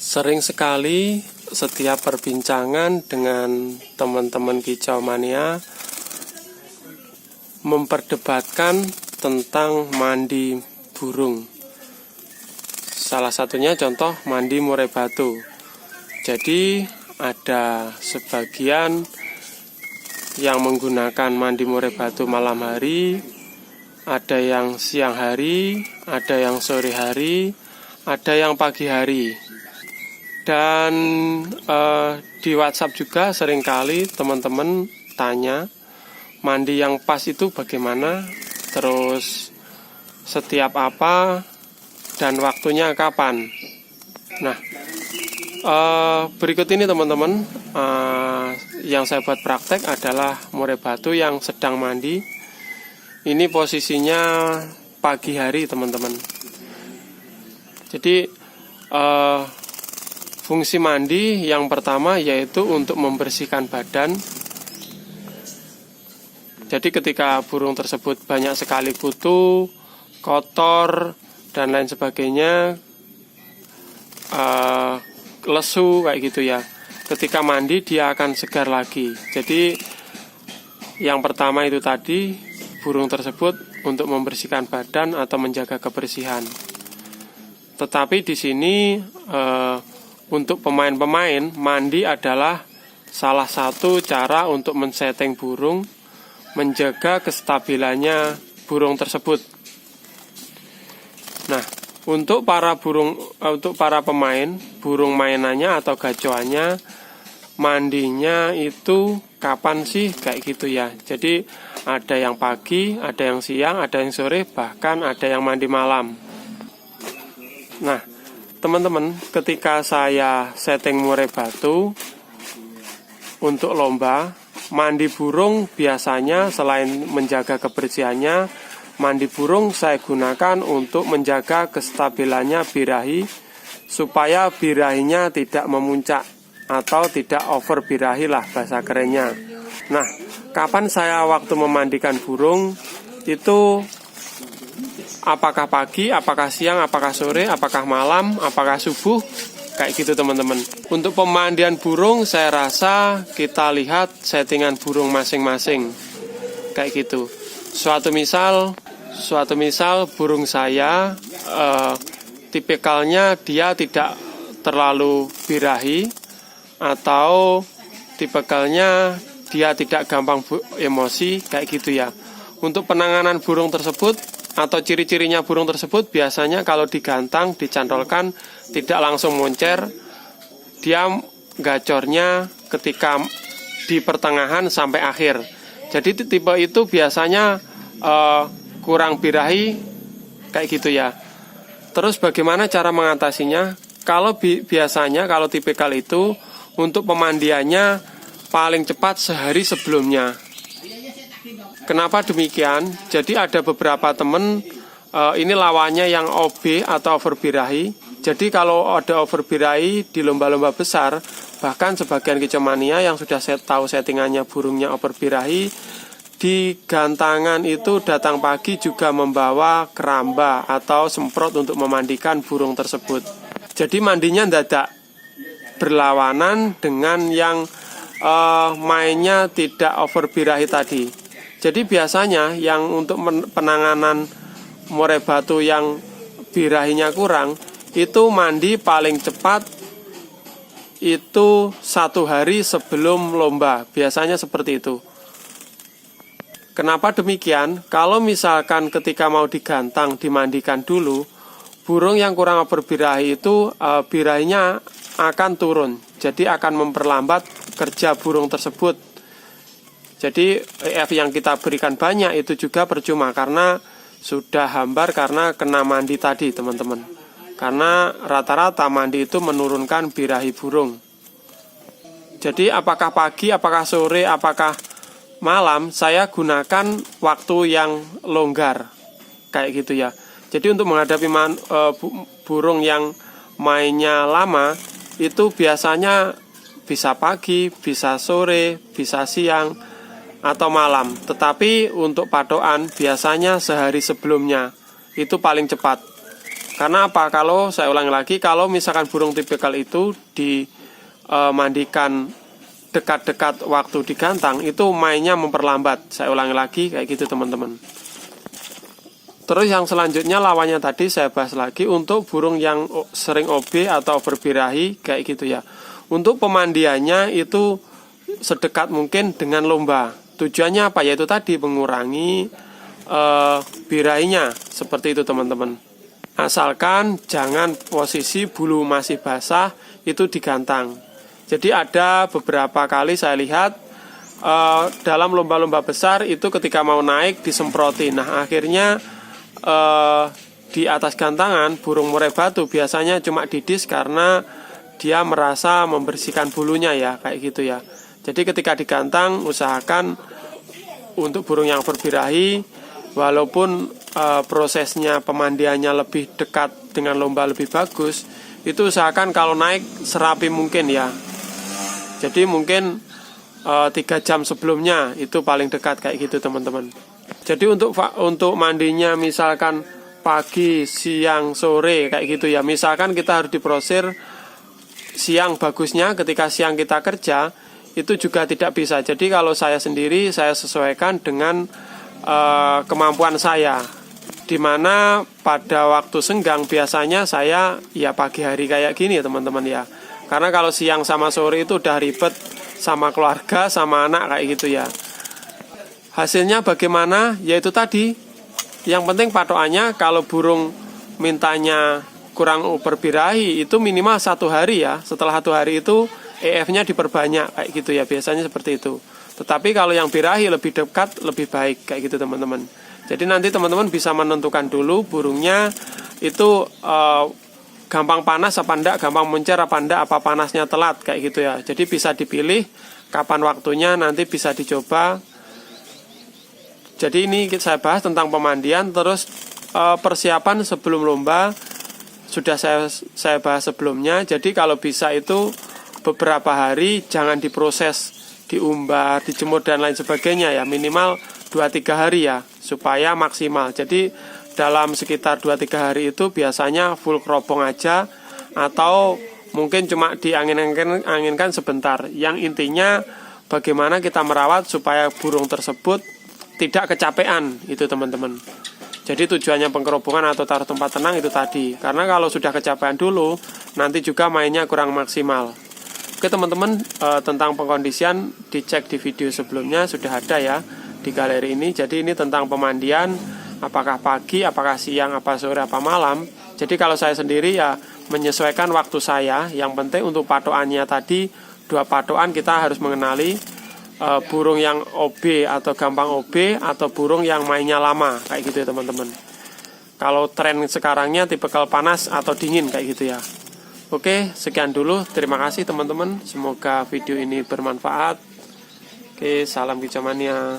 Sering sekali setiap perbincangan dengan teman-teman kicau mania memperdebatkan tentang mandi burung. Salah satunya contoh mandi murai batu. Jadi ada sebagian yang menggunakan mandi murai batu malam hari, ada yang siang hari, ada yang sore hari, ada yang pagi hari. Dan di WhatsApp juga seringkali teman-teman tanya mandi yang pas itu bagaimana, terus setiap apa, dan waktunya kapan. Nah, berikut ini teman-teman, yang saya buat praktek adalah murai batu yang sedang mandi. Ini posisinya pagi hari teman-teman. Jadi fungsi mandi yang pertama yaitu untuk membersihkan badan. Jadi ketika burung tersebut banyak sekali kutu, kotor, dan lain sebagainya, lesu kayak gitu ya, ketika mandi dia akan segar lagi. Jadi yang pertama itu tadi, burung tersebut untuk membersihkan badan atau menjaga kebersihan. Tetapi di sini untuk pemain-pemain, mandi adalah salah satu cara untuk men-setting burung, menjaga kestabilannya burung tersebut. Nah, untuk para pemain, burung mainannya atau gacoannya, mandinya itu kapan sih kayak gitu ya. Jadi ada yang pagi, ada yang siang, ada yang sore, bahkan ada yang mandi malam. Nah, teman-teman, ketika saya setting murai batu untuk lomba, mandi burung biasanya selain menjaga kebersihannya, mandi burung saya gunakan untuk menjaga kestabilannya birahi, supaya birahinya tidak memuncak atau tidak over birahi lah bahasa kerennya. Nah, kapan saya waktu memandikan burung itu, apakah pagi, apakah siang, apakah sore, apakah malam, apakah subuh, kayak gitu teman-teman. Untuk pemandian burung saya rasa kita lihat settingan burung masing-masing, kayak gitu. Suatu misal burung saya tipikalnya dia tidak terlalu birahi, atau tipikalnya dia tidak gampang emosi, kayak gitu ya. Untuk penanganan burung tersebut atau ciri-cirinya burung tersebut, biasanya kalau digantang, dicantolkan, tidak langsung moncer, dia gacornya ketika di pertengahan sampai akhir. Jadi tipe itu biasanya kurang birahi, kayak gitu ya. Terus bagaimana cara mengatasinya? Kalau biasanya kalau tipikal itu, untuk pemandiannya paling cepat sehari sebelumnya. Kenapa demikian? Jadi ada beberapa temen, ini lawannya yang OB atau overbirahi. Jadi kalau ada overbirahi di lomba-lomba besar, bahkan sebagian kicau mania yang sudah tahu settingannya burungnya overbirahi, di gantangan itu datang pagi juga membawa keramba atau semprot untuk memandikan burung tersebut. Jadi mandinya mendadak berlawanan dengan yang mainnya tidak overbirahi tadi. Jadi biasanya yang untuk penanganan murai batu yang birahinya kurang, itu mandi paling cepat itu 1 hari sebelum lomba. Biasanya seperti itu. Kenapa demikian? Kalau misalkan ketika mau digantang, dimandikan dulu, burung yang kurang overbirahi itu birahinya akan turun. Jadi akan memperlambat kerja burung tersebut. Jadi EF yang kita berikan banyak itu juga percuma, karena sudah hambar karena kena mandi tadi teman-teman. Karena rata-rata mandi itu menurunkan birahi burung. Jadi apakah pagi, apakah sore, apakah malam, saya gunakan waktu yang longgar, kayak gitu ya. Jadi untuk menghadapi burung yang mainnya lama, itu biasanya bisa pagi, bisa sore, bisa siang, atau malam. Tetapi untuk patokan biasanya sehari sebelumnya, itu paling cepat. Karena apa? Kalau saya ulangi lagi, kalau misalkan burung tipikal itu dimandikan dekat-dekat waktu digantang, itu mainnya memperlambat. Saya ulangi lagi kayak gitu teman-teman. Terus yang selanjutnya lawannya tadi saya bahas lagi untuk burung yang sering OB atau berbirahi kayak gitu ya. Untuk pemandiannya itu sedekat mungkin dengan lomba. Tujuannya apa? Yaitu tadi mengurangi birahinya, seperti itu teman-teman. Asalkan jangan posisi bulu masih basah itu digantang. Jadi ada beberapa kali saya lihat dalam lomba-lomba besar itu ketika mau naik disemproti. Nah akhirnya di atas gantangan burung murai batu biasanya cuma didis karena dia merasa membersihkan bulunya ya, kayak gitu ya. Jadi ketika digantang usahakan untuk burung yang berbirahi, walaupun prosesnya pemandiannya lebih dekat dengan lomba lebih bagus, itu usahakan kalau naik serapi mungkin ya. Jadi mungkin 3 jam sebelumnya itu paling dekat kayak gitu teman-teman. Jadi untuk mandinya misalkan pagi, siang, sore kayak gitu ya. Misalkan kita harus diprosir siang bagusnya, ketika siang kita kerja itu juga tidak bisa. Jadi kalau saya sendiri saya sesuaikan dengan kemampuan saya. Dimana pada waktu senggang biasanya saya ya pagi hari kayak gini ya teman-teman ya. Karena kalau siang sama sore itu udah ribet sama keluarga, sama anak kayak gitu ya. Hasilnya bagaimana? Yaitu tadi, yang penting patokannya kalau burung mintanya kurang berbirahi itu minimal 1 hari ya. Setelah 1 hari itu EF-nya diperbanyak kayak gitu ya, biasanya seperti itu. Tetapi kalau yang birahi lebih dekat lebih baik kayak gitu teman-teman. Jadi nanti teman-teman bisa menentukan dulu burungnya itu gampang panas apa enggak, gampang mencer apa enggak, apa panasnya telat kayak gitu ya. Jadi bisa dipilih kapan waktunya, nanti bisa dicoba. Jadi ini saya bahas tentang pemandian. Terus persiapan sebelum lomba sudah saya bahas sebelumnya. Jadi kalau bisa itu beberapa hari jangan diproses, diumbar, dijemur dan lain sebagainya ya. Minimal 2-3 hari ya supaya maksimal. Jadi dalam sekitar 2-3 hari itu biasanya full keropong aja, atau mungkin cuma dianginkan sebentar. Yang intinya bagaimana kita merawat supaya burung tersebut tidak kecapean itu teman-teman. Jadi tujuannya pengkeropongan atau taruh tempat tenang itu tadi. Karena kalau sudah kecapean dulu, nanti juga mainnya kurang maksimal. Oke teman-teman, tentang pengkondisian dicek di video sebelumnya sudah ada ya di galeri ini. Jadi ini tentang pemandian, apakah pagi, apakah siang, apa sore, apa malam. Jadi kalau saya sendiri ya menyesuaikan waktu saya. Yang penting untuk patokannya tadi 2 patokan kita harus mengenali burung yang OB atau gampang OB atau burung yang mainnya lama kayak gitu ya teman-teman. Kalau tren sekarangnya tipikal panas atau dingin kayak gitu ya. Oke, sekian dulu. Terima kasih teman-teman. Semoga video ini bermanfaat. Oke, salam kicau mania.